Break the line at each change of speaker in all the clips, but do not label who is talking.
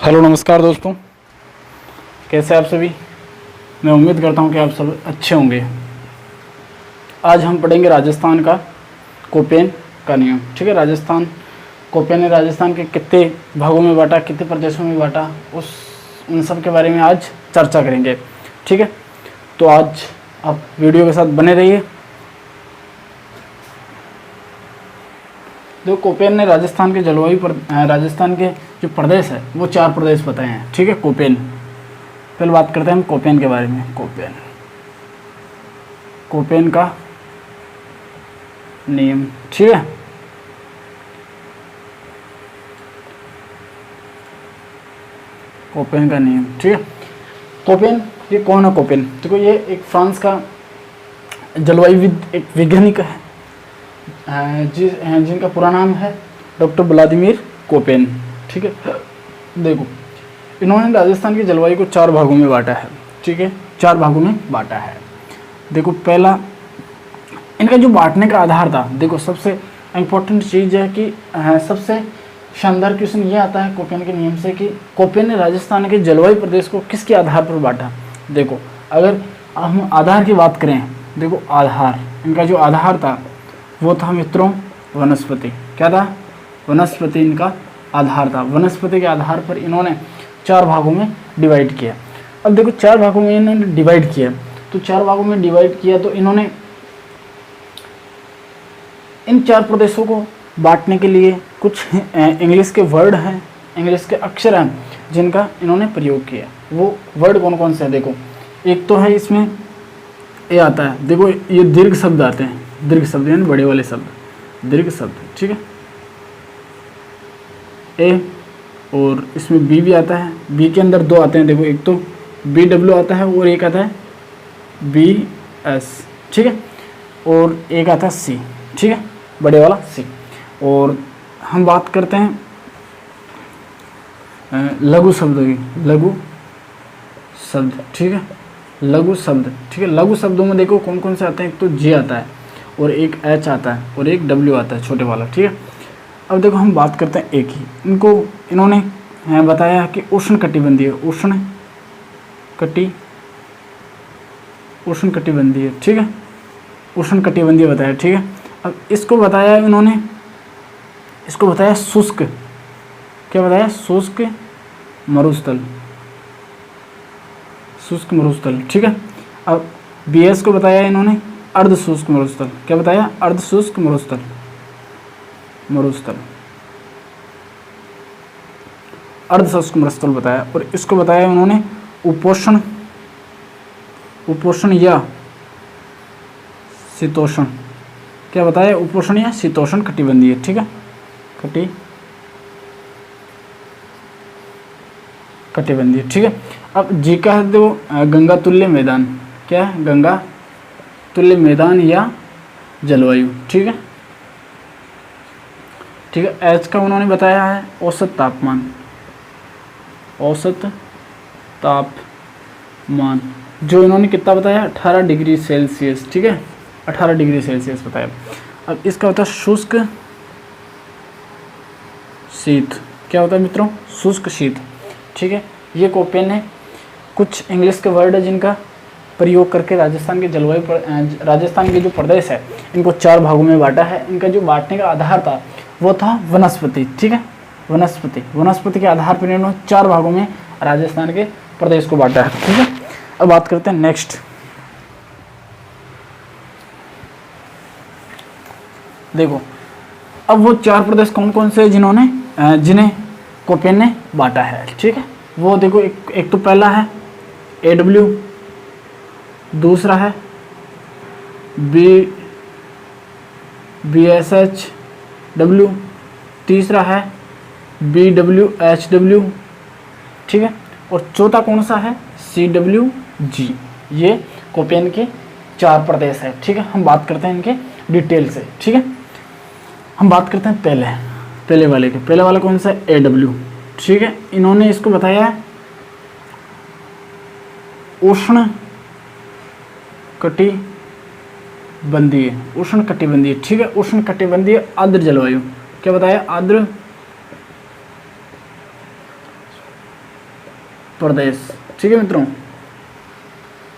Hello नमस्कार दोस्तों, कैसे आप सभी। मैं उम्मीद करता हूं कि आप सब अच्छे होंगे। आज हम पढ़ेंगे राजस्थान का कोपेन का नियम। ठीक है, राजस्थान कोपेन ने राजस्थान के कितने भागों में बांटा, कितने प्रदेशों में बांटा, उन सब के बारे में आज चर्चा करेंगे। ठीक है, तो आज आप वीडियो के साथ बने रहिए। जो कोपेन ने राजस्थान के जलवायु पर राजस्थान के जो प्रदेश है वो 4 प्रदेश बताए हैं। ठीक है, कोपेन। पहले बात करते हैं हम कोपेन के बारे में। कोपेन का नियम। ठीक है, कोपेन का नियम। ठीक है, कोपेन, ये कौन है कोपेन? देखो, ये एक फ्रांस का जलवायुविद, एक वैज्ञानिक है जिनका पूरा नाम है डॉक्टर व्लादिमीर कोपेन। ठीक है, देखो, इन्होंने राजस्थान की जलवायु को 4 भागों में बांटा है। ठीक है, 4 भागों में बांटा है। देखो, पहला इनका जो बांटने का आधार था, देखो सबसे इम्पोर्टेंट चीज़ है कि सबसे शानदार क्वेश्चन ये आता है कोपेन के नियम से कि कोपेन ने राजस्थान के जलवायु प्रदेश को किसके आधार पर बांटा। देखो, अगर हम आधार की बात करें, देखो आधार, इनका जो आधार था वो था मित्रों वनस्पति। क्या था? वनस्पति इनका आधार था। वनस्पति के आधार पर इन्होंने 4 भागों में डिवाइड किया। अब देखो, 4 भागों में इन्होंने डिवाइड किया, तो 4 भागों में डिवाइड किया तो इन्होंने इन 4 प्रदेशों को बांटने के लिए कुछ इंग्लिश के वर्ड हैं, इंग्लिश के अक्षर हैं जिनका इन्होंने प्रयोग किया। वो वर्ड कौन कौन से हैं? देखो, एक तो है इसमें ये आता है, देखो ये दीर्घ शब्द आते हैं, दीर्घ शब्द यानी बड़े वाले शब्द, दीर्घ शब्द। ठीक है, ए, और इसमें बी भी आता है। बी के अंदर 2 आते हैं, देखो एक तो बी डब्ल्यू आता है और एक आता है बी एस। ठीक है, और एक आता है सी। ठीक है, बड़े वाला सी। और हम बात करते हैं लघु शब्द की, लघु शब्द। ठीक है, लघु शब्द। ठीक है, लघु शब्दों में देखो कौन कौन से आते हैं, एक तो जे आता है और एक एच आता है और एक डब्ल्यू आता है, छोटे वाला। ठीक है, अब देखो हम बात करते हैं एक ही, इनको इन्होंने बताया कि उष्ण कटिबंधीय, उष्ण कटिबंधीय। ठीक है, उष्ण कटिबंधीय बताया। ठीक है, अब इसको बताया इन्होंने, इसको बताया शुष्क। क्या बताया? शुष्क मरुस्थल, शुष्क मरुस्थल। ठीक है, अब बी एस को बताया इन्होंने अर्ध शुष्क मरुस्थल। क्या बताया? अर्ध शुष्क मरुस्थल, अर्ध शुष्क मरुस्थल बताया। और इसको बताया उन्होंने उपोषण या शीतोष्ण। क्या बताया? उपोषण या शीतोष्ण कटिबंधीय। ठीक है, कटिबंधीय। ठीक है, अब जी का है तो गंगा तुल्य मैदान। क्या है? गंगा तुल्य मैदान या जलवायु। ठीक है, ठीक है। एच का उन्होंने बताया है औसत तापमान, औसत तापमान, जो इन्होंने कितना बताया? 18 डिग्री सेल्सियस। ठीक है, 18 डिग्री सेल्सियस बताया। अब इसका होता है शुष्क शीत। क्या होता है मित्रों? शुष्क शीत। ठीक है, ये कोपेन ने कुछ इंग्लिश के वर्ड है जिनका प्रयोग करके राजस्थान के जलवायु पर राजस्थान के जो प्रदेश है इनको 4 भागों में बांटा है। इनका जो बांटने का आधार था वो था वनस्पति। ठीक है, वनस्पति के आधार पर इन्होंने 4 भागों में राजस्थान के प्रदेश को बांटा है। ठीक है, अब बात करते हैं नेक्स्ट। देखो, अब वो 4 प्रदेश कौन कौन से जिन्हें कोपेन ने बांटा है। ठीक है, वो देखो, एक तो पहला है AW, दूसरा है BSHW, तीसरा है BWHW। ठीक है, और चौथा कौन सा है? CWG। ये कोपेन के 4 प्रदेश है। ठीक है, हम बात करते हैं इनके डिटेल से। ठीक है, हम बात करते हैं पहले वाले के। पहले वाला कौन सा है? AW। ठीक है, इन्होंने इसको बताया है उष्ण कटिबंधीय, उष्ण कटिबंधीय। ठीक है, उष्ण कटिबंधीय आर्द्र जलवायु। क्या बताया? प्रदेश। ठीक है मित्रों,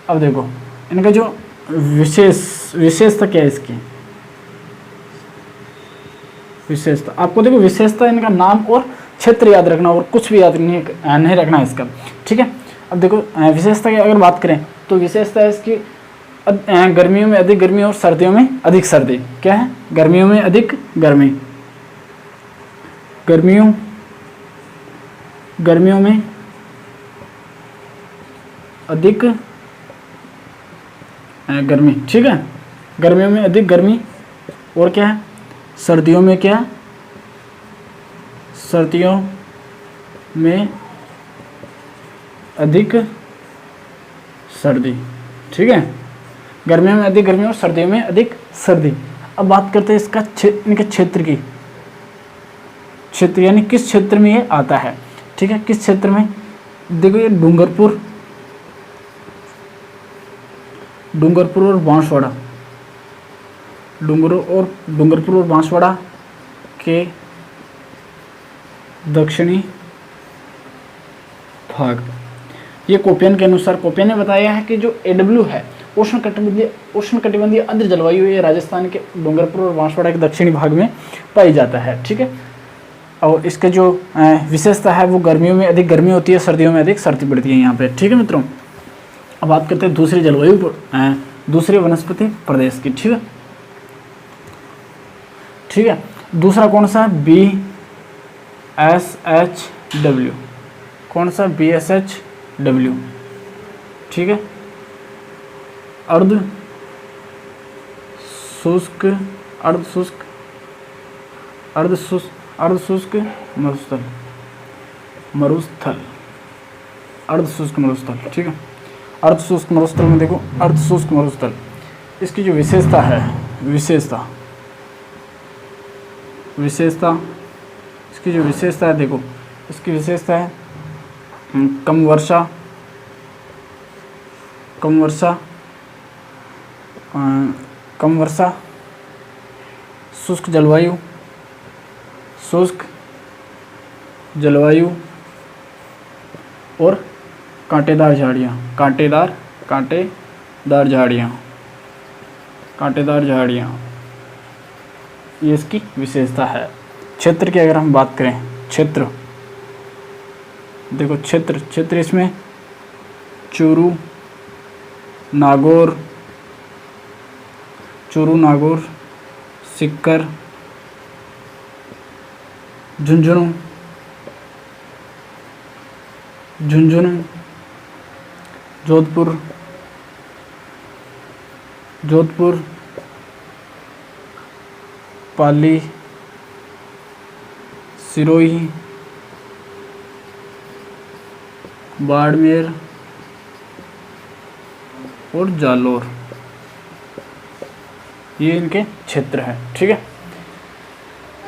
अब देखो इनका जो विशेषता क्या है, इसकी विशेषता आपको देखो, विशेषता इनका नाम और क्षेत्र याद रखना और कुछ भी याद नहीं रखना है इसका। ठीक है, अब देखो विशेषता की अगर बात करें तो विशेषता है इसकी गर्मियों में अधिक गर्मी और सर्दियों में अधिक सर्दी। क्या है, गर्मियों में अधिक गर्मी, गर्मियों में अधिक गर्मी। ठीक है, गर्मियों में अधिक गर्मी, और क्या है, सर्दियों में क्या, सर्दियों में अधिक सर्दी। ठीक है, गर्मियों में अधिक गर्मी और सर्दियों में अधिक सर्दी। अब बात करते हैं इसका इनके क्षेत्र की, क्षेत्र यानी किस क्षेत्र में ये आता है। ठीक है, किस क्षेत्र में, देखो ये डूंगरपुर और बांसवाड़ा, डूंगरपुर और बांसवाड़ा के दक्षिणी भाग। ये कोपेन के अनुसार, कोपेन ने बताया है कि जो AW है उष्णकटिबंधीय आर्द्र जलवायु, ये राजस्थान के डूंगरपुर और बांसवाड़ा के दक्षिणी भाग में पाई जाता है। ठीक है, और इसके जो विशेषता है वो गर्मियों में अधिक गर्मी होती है, सर्दियों में अधिक सर्दी पड़ती है यहाँ पे। ठीक है मित्रों, अब बात करते हैं दूसरी जलवायु, दूसरे वनस्पति प्रदेश की। ठीक है, दूसरा कौन सा, BSHW, कौन सा, BSHW। ठीक है, अर्ध शुष्क मरुस्थल, अर्ध शुष्क मरुस्थल। ठीक है, अर्ध शुष्क मरुस्थल में देखो, अर्ध शुष्क मरुस्थल, इसकी जो विशेषता है, इसकी जो विशेषता है, देखो इसकी विशेषता है कम वर्षा, शुष्क जलवायु और कांटेदार झाड़ियाँ, ये इसकी विशेषता है। क्षेत्र की अगर हम बात करें, क्षेत्र देखो, क्षेत्र इसमें चूरू, नागौर, सीकर, झुंझुनू, जोधपुर, पाली, सिरोही, बाड़मेर और जालोर, ये इनके क्षेत्र है। ठीक है,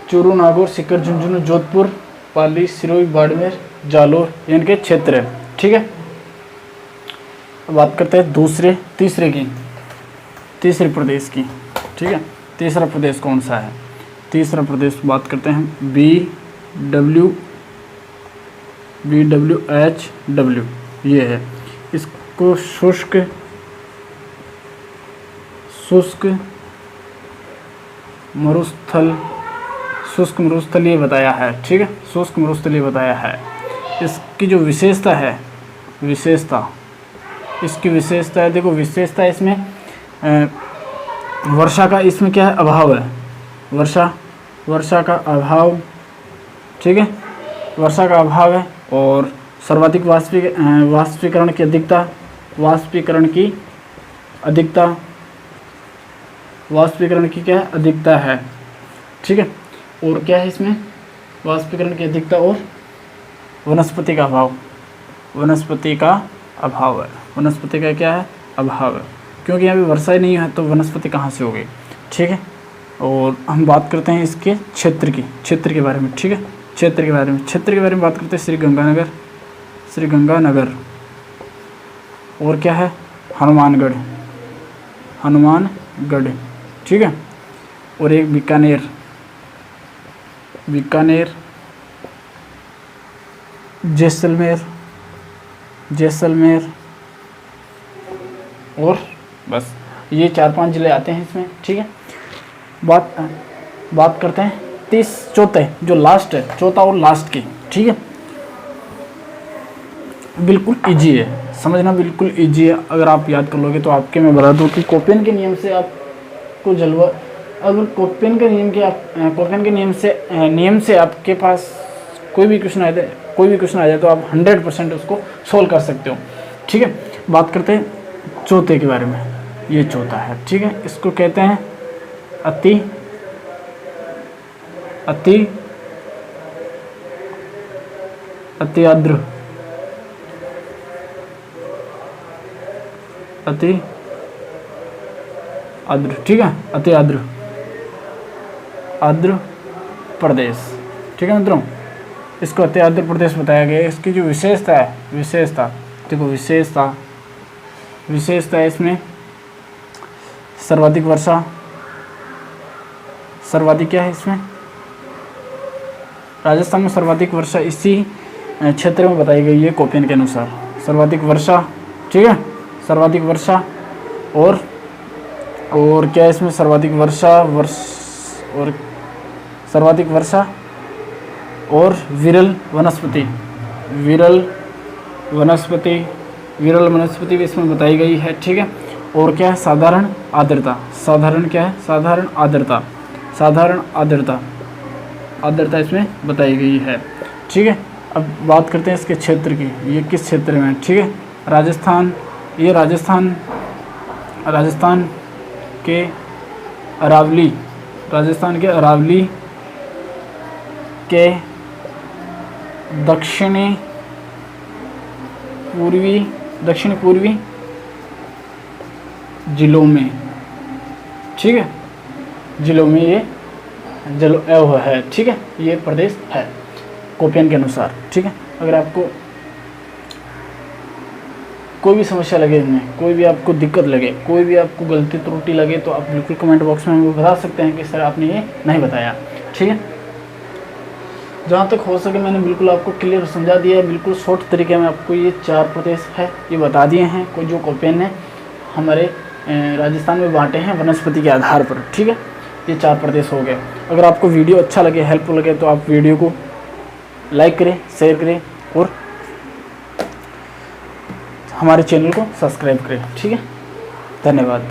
चूरू, नागौर, सीकर, झुंझुनू, जोधपुर, पाली, सिरोही, बाड़मेर, जालोर, ये इनके क्षेत्र है। ठीक है, अब बात करते हैं तीसरे प्रदेश की। ठीक है, तीसरा प्रदेश कौन सा है, तीसरा प्रदेश बात करते हैं BWHW, ये है, इसको शुष्क मरुस्थल ये बताया है। ठीक है, शुष्क मरुस्थल ये बताया है। इसकी जो विशेषता है, इसकी विशेषता है, देखो विशेषता इसमें वर्षा का, इसमें क्या है, अभाव है, वर्षा का अभाव। ठीक है, वर्षा का अभाव है, और सर्वाधिक वाष्पीकरण की क्या है, अधिकता है। ठीक है, और क्या है इसमें, वाष्पीकरण की अधिकता और वनस्पति का अभाव है। वनस्पति का क्या है, अभाव है, क्योंकि यहाँ पे वर्षा ही नहीं है तो वनस्पति कहाँ से होगी। ठीक है, और हम बात करते हैं इसके क्षेत्र के बारे में। ठीक है, क्षेत्र के बारे में बात करते हैं श्री गंगानगर, और क्या है, हनुमानगढ़। ठीक है, और एक बीकानेर, जैसलमेर, जैसलमेर, और बस ये 4-5 ज़िले आते हैं इसमें, ठीक है। बात करते हैं चौथे जो लास्ट है, चौथा और लास्ट की, ठीक है। बिल्कुल इजी है, समझना बिल्कुल इजी है। अगर आप याद कर लोगे तो आपके, मैं बता दूं कि कोपेन के नियम से आपको अगर कोपेन के नियम से आपके पास कोई भी क्वेश्चन आ जाए तो आप 100% उसको सोल्व कर सकते हो, ठीक है। बात करते हैं चौथे के बारे में। ये चौथा है, ठीक है। इसको कहते हैं अतिआद्र, ठीक है। आंध्र प्रदेश, ठीक है मित्रों। इसको आंध्र प्रदेश बताया गया है। इसकी जो विशेषता देखो, विशेषता है इसमें सर्वाधिक वर्षा, क्या है इसमें, राजस्थान में सर्वाधिक वर्षा इसी क्षेत्र में बताई गई है कोपेन के अनुसार। सर्वाधिक वर्षा, ठीक है, सर्वाधिक वर्षा और क्या है इसमें, सर्वाधिक वर्षा और विरल वनस्पति भी इसमें बताई गई है, ठीक है। और क्या है, साधारण आर्द्रता, आर्द्रता इसमें बताई गई है, ठीक है। अब बात करते हैं इसके क्षेत्र की, ये किस क्षेत्र में है, ठीक है। राजस्थान, ये राजस्थान के अरावली के दक्षिण पूर्वी जिलों में, ठीक है, ये है, ठीक है। ये प्रदेश है कोपेन के अनुसार, ठीक है। अगर आपको कोई भी समस्या लगे इसमें, कोई भी आपको दिक्कत लगे, कोई भी आपको गलती त्रुटि लगे तो आप बिल्कुल कमेंट बॉक्स में हमें बता सकते हैं कि सर आपने ये नहीं बताया, ठीक है। जहाँ तक हो सके मैंने बिल्कुल आपको क्लियर समझा दिया है, बिल्कुल शॉर्ट तरीके में आपको ये 4 प्रदेश है ये बता दिए हैं, कोई जो कोपेन ने हमारे राजस्थान में बांटे हैं वनस्पति के आधार पर, ठीक है। ये 4 प्रदेश हो गए। अगर आपको वीडियो अच्छा लगे, हेल्पफुल लगे तो आप वीडियो को लाइक करें, शेयर करें और हमारे चैनल को सब्सक्राइब करें, ठीक है। धन्यवाद।